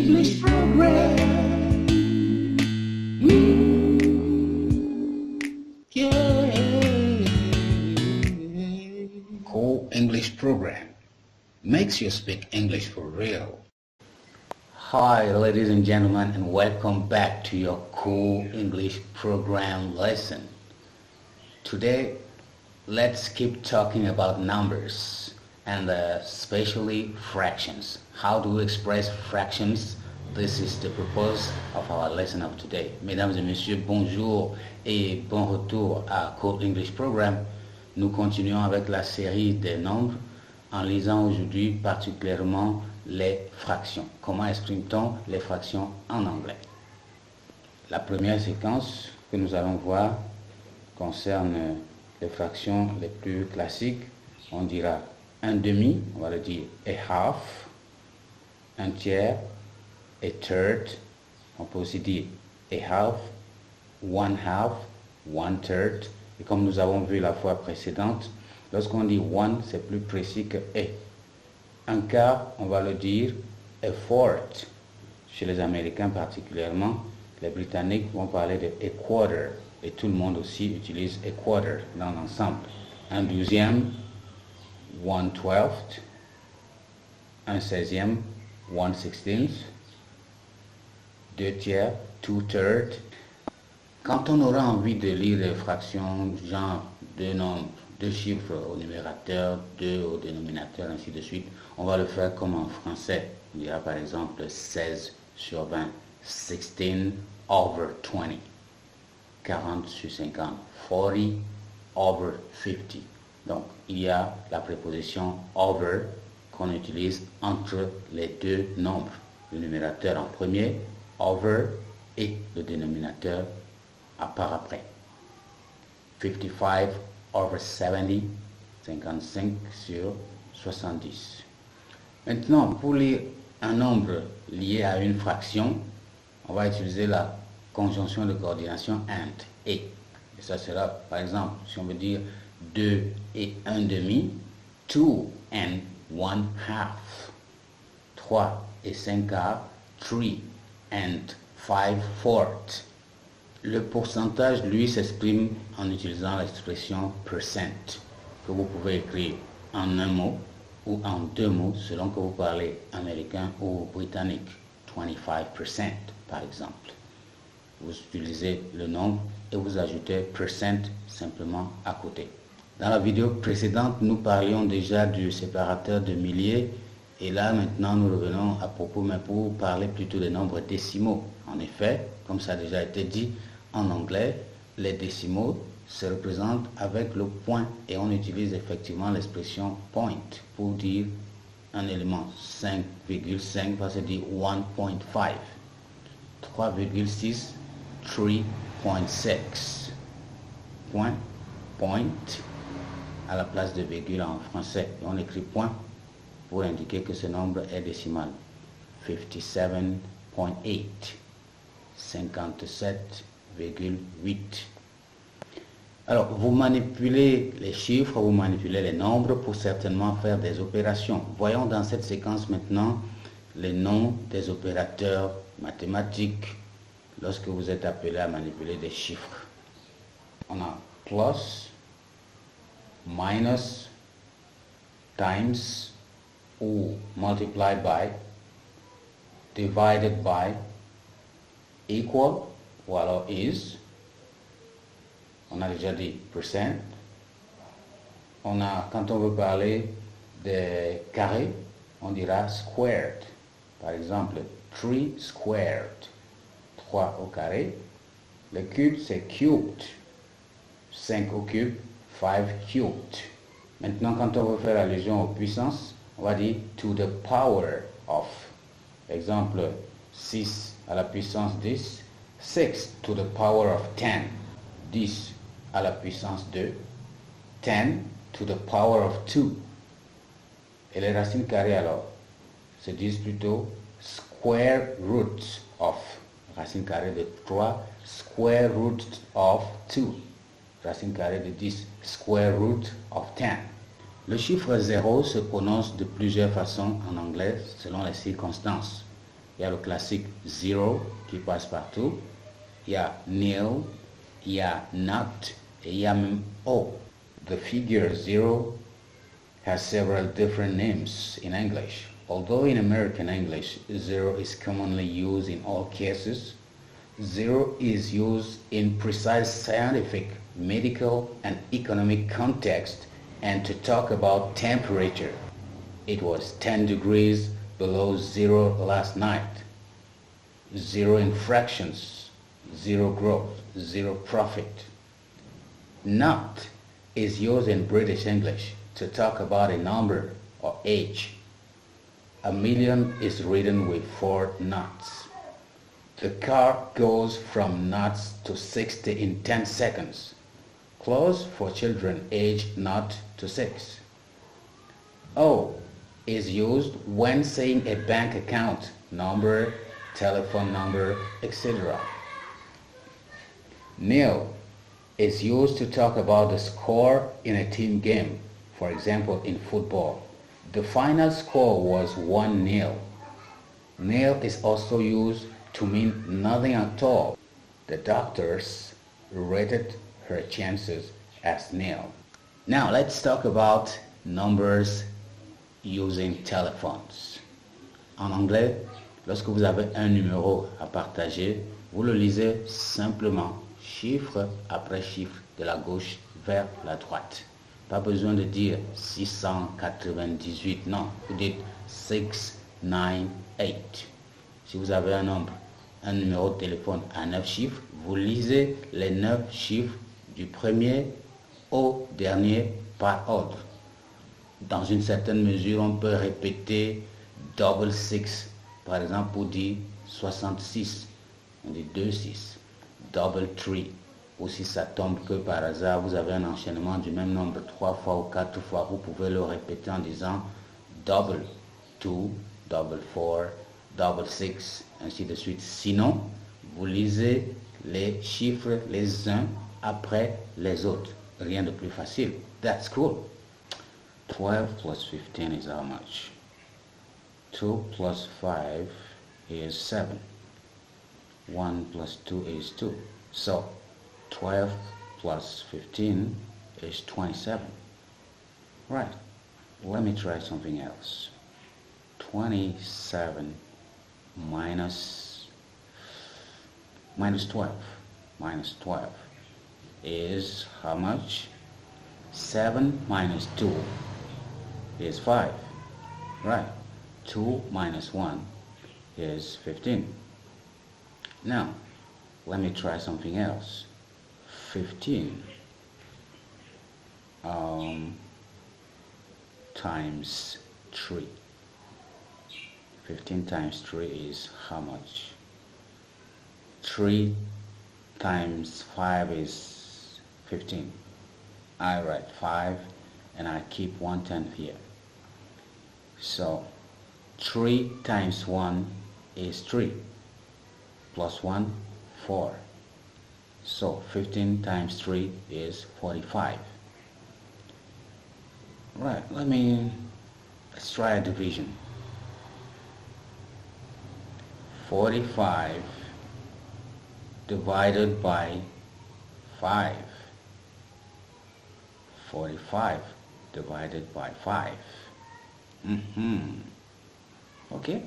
English program. Yeah. Cool English program makes you speak English for real. Hi ladies and gentlemen, and welcome back to your cool English program lesson. Today let's keep talking about numbers and especially fractions. How do we express fractions? This is the purpose of our lesson of today. Mesdames et messieurs, bonjour et bon retour à Cool English Program. Nous continuons avec la série des nombres en lisant aujourd'hui particulièrement les fractions. Comment exprime-t-on les fractions en anglais? La première séquence que nous allons voir concerne les fractions les plus classiques. On dira un demi, on va le dire a half, un tiers, a third, on peut aussi dire a half, one third, et comme nous avons vu la fois précédente, lorsqu'on dit one, c'est plus précis que a. Un quart, on va le dire a fourth. Chez les Américains particulièrement, les Britanniques vont parler de a quarter, et tout le monde aussi utilise a quarter dans l'ensemble. Un douzième, one twelfth, un seizième, one sixteenth, deux tiers, two thirds. Quand on aura envie de lire des fractions, genre deux nombres, deux chiffres au numérateur, deux au dénominateur, ainsi de suite, on va le faire comme en français. On dira par exemple 16 sur 20, 16 over 20, 40 sur 50, 40 over 50. Donc, il y a la préposition over qu'on utilise entre les deux nombres. Le numérateur en premier, over, et le dénominateur à part après. 55 over 70, 55 sur 70. Maintenant, pour lire un nombre lié à une fraction, on va utiliser la conjonction de coordination and, et. Et ça sera, par exemple, si on veut dire 2 et 1 demi, 2 and 1 half. 3 et 5 quarts, 3 and 5 fourths. Le pourcentage, lui, s'exprime en utilisant l'expression percent, que vous pouvez écrire en un mot ou en deux mots, selon que vous parlez américain ou britannique. 25%, par exemple. Vous utilisez le nombre et vous ajoutez percent simplement à côté. Dans la vidéo précédente, nous parlions déjà du séparateur de milliers, et là maintenant nous revenons à propos, mais pour parler plutôt des nombres décimaux. En effet, comme ça a déjà été dit, en anglais, les décimaux se représentent avec le point, et on utilise effectivement l'expression point pour dire un élément. 5,5 va se dire 1.5, 3,6, 3.6. Point, point, à la place de virgule en français. Et on écrit point pour indiquer que ce nombre est décimal. 57.8, 57,8. Alors, vous manipulez les chiffres, vous manipulez les nombres pour certainement faire des opérations. Voyons dans cette séquence maintenant les noms des opérateurs mathématiques lorsque vous êtes appelé à manipuler des chiffres. On a plus, minus, times ou multiply by, divided by, equal ou alors is. On a déjà dit percent. On a, quand on veut parler de carré, on dira squared. Par exemple, 3 squared, 3 au carré. Le cube, c'est cubed, 5 au cube, 5 cubed. Maintenant, quand on veut faire allusion aux puissances, on va dire to the power of. Exemple, 6 à la puissance 10, 6 to the power of 10, 10 à la puissance 2, 10 to the power of 2. Et les racines carrées alors se disent plutôt square root of. Racine carrée de 3, square root of 2. Racine carrée de 10, square root of 10. Le chiffre 0 se prononce de plusieurs façons en anglais selon les circonstances. Il y a le classique 0 qui passe partout. Il y a nil, il y a not, et il y a même O. The figure 0 has several different names in English. Although in American English, 0 is commonly used in all cases, 0 is used in precise scientific, medical, and economic context and to talk about temperature. It was 10 degrees below 0 last night. 0 in fractions, 0 growth, 0 profit. Not is used in British English to talk about a number or age. A million is written with 4 knots. The car goes from knots to 60 in 10 seconds. Clothes for children aged 0 to 6. O is used when saying a bank account number, telephone number, etc. Nil is used to talk about the score in a team game. For example, in football, the final score was 1-0. Nil is also used to mean nothing at all. The doctors rated her chances as nil. Now let's talk about numbers using telephones. En anglais, lorsque vous avez un numéro à partager, vous le lisez simplement, chiffre après chiffre, de la gauche vers la droite. Pas besoin de dire 698, non, vous dites 698. Si vous avez un nombre, un numéro de téléphone à 9 chiffres, vous lisez les 9 chiffres du premier au dernier par ordre. Dans une certaine mesure, on peut répéter double six, par exemple pour dire 66, on dit 26, double three. Ou si ça tombe que par hasard, vous avez un enchaînement du même nombre 3 fois ou 4 fois, vous pouvez le répéter en disant double two, double four, double six, ainsi de suite. Sinon, vous lisez les chiffres les uns après les autres. Rien de plus facile. That's cool. 12 plus 15 is how much? 2 plus 5 is 7. 1 plus 2 is 2. So, 12 plus 15 is 27. Right. Let me try something else. 27 minus 12. Minus 12 is how much? 7 minus 2 is 5. Right. 2 minus 1 is 15. Now, let me try something else. 15 times 3. 15 times 3 is how much? 3 times 5 is 15. I write 5 and I keep 1/10 here. So 3 times 1 is 3. Plus 1, 4. So 15 times 3 is 45. Right, let's try a division. 45 divided by 5. 45 divided by 5. Okay?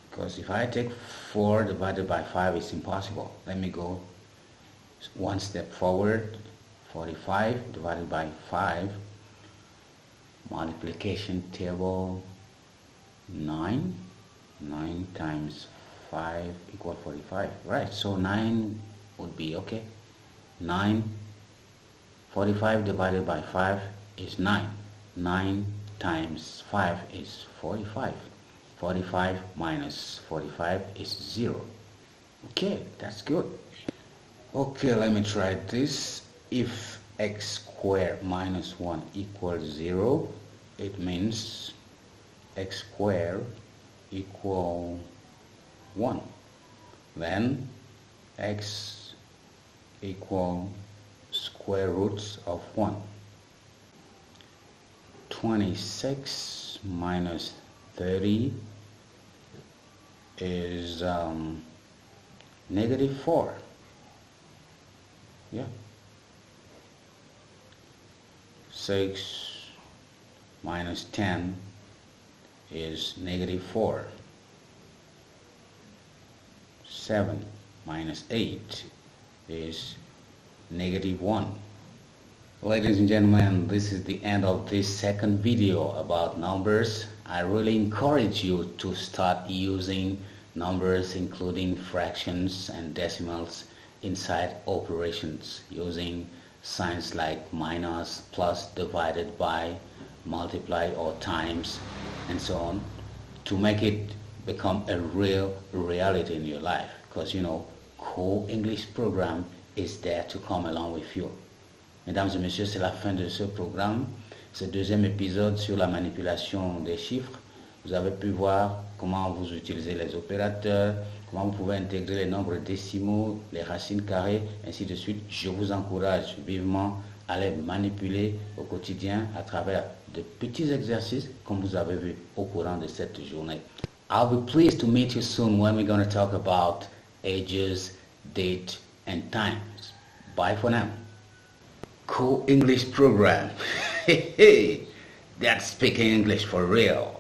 Because if I take 4 divided by 5, it's impossible. Let me go one step forward. 45 divided by 5. Multiplication table 9. 9 times 5 equal 45. Right, so 9 would be okay. 9. 45 divided by 5 is 9. 9 times 5 is 45. 45 minus 45 is 0. Okay, that's good. Okay, let me try this. If x squared minus 1 equals 0, it means x squared equal 1. Then x equal square roots of 1. 26 minus 30 is -4. Yeah. 6 minus 10 is -4. 7 minus 8 is -1. Ladies and gentlemen, this is the end of this second video about numbers. I really encourage you to start using numbers, including fractions and decimals, inside operations using signs like minus, plus, divided by, multiply or times, and so on, to make it become a real reality in your life. Because you know, Cool English program is there to come along with you. Mesdames et messieurs, c'est la fin de ce programme, ce deuxième épisode sur la manipulation des chiffres. Vous avez pu voir comment vous utilisez les opérateurs, comment vous pouvez intégrer les nombres décimaux, les racines carrées, ainsi de suite. Je vous encourage vivement à les manipuler au quotidien à travers de petits exercices comme vous avez vu au courant de cette journée. I'll be pleased to meet you soon when we're going to talk about ages, date, and times. Bye for now. Cool English program. Hey, that's speaking English for real.